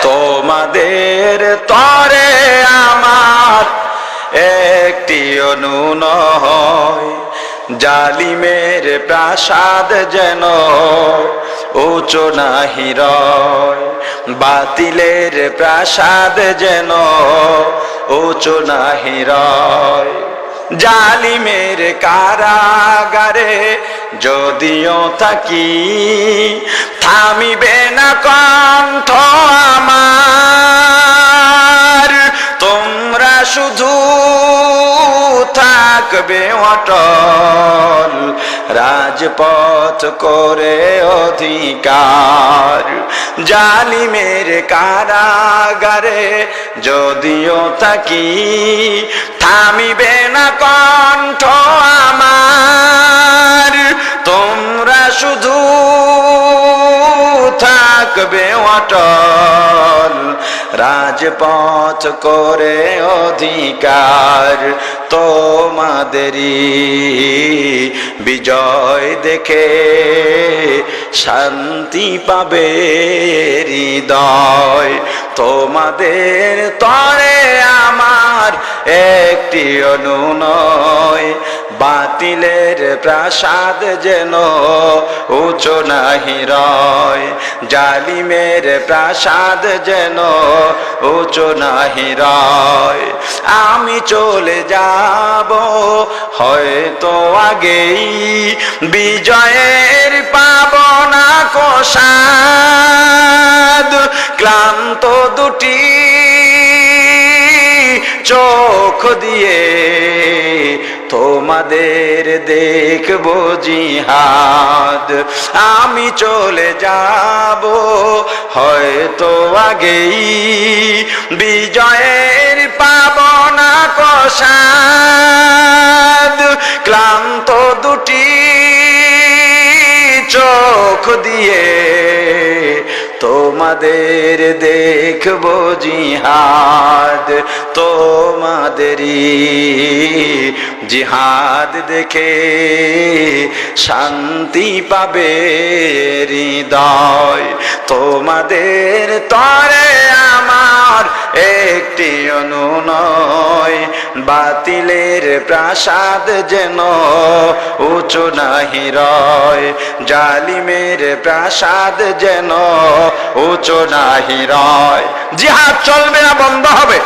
তোমাদের তরে আমার একটি অনুন হয়, জালিমের প্রাসাদ যেন উঁচু নাহি রয়, বাতিলের প্রাসাদ যেন উঁচু নাহি রয়। জালিমের কারাগারে যদিও থাকি, থামিবে না কণ্ঠ আমার। তোমরা শুধু থাকবে অটল, রাজপথ করে অধিকার। জালিমের কারাগারে যদিও থাকি, থামিবে না কণ্ঠ আমার। তোমরা শুধু থাকবে অটল, রাজপথ করে অধিকার। তোমাদেরই বিজয় দেখে শান্তি পাবে হৃদয়। তোমাদের তরে আমার একটি অনুনয়, বাতিলের প্রাসাদ যেন উঁচু নাহি রয়, জালিমের প্রাসাদ যেন উঁচু নাহি রয়। আমি চলে যাব হয়তো আগেই, বিজয়ের পাবনা কোষাদ। ক্লান্ত দুটি চোখ দিয়ে তোমাদের দেখবো জিহাদ। আমি চলে যাব হয়তো আগেই, বিজয়ের পাবনা কোষাদ। ক্লান্ত দুটি চোখ দিয়ে তোমাদের দেখবো জিহাদ। তোমাদেরই জিহাদ দেখে শান্তি পাবে হৃদয়। তোমাদের তরে আমার একটি অনুনয়, বাতিলের প্রাসাদ যেন উঁচু নাহি রয়, জালিমের প্রাসাদ যেন উঁচু নাহি রয়। জিহাদ চলবে না, বন্ধ হবে।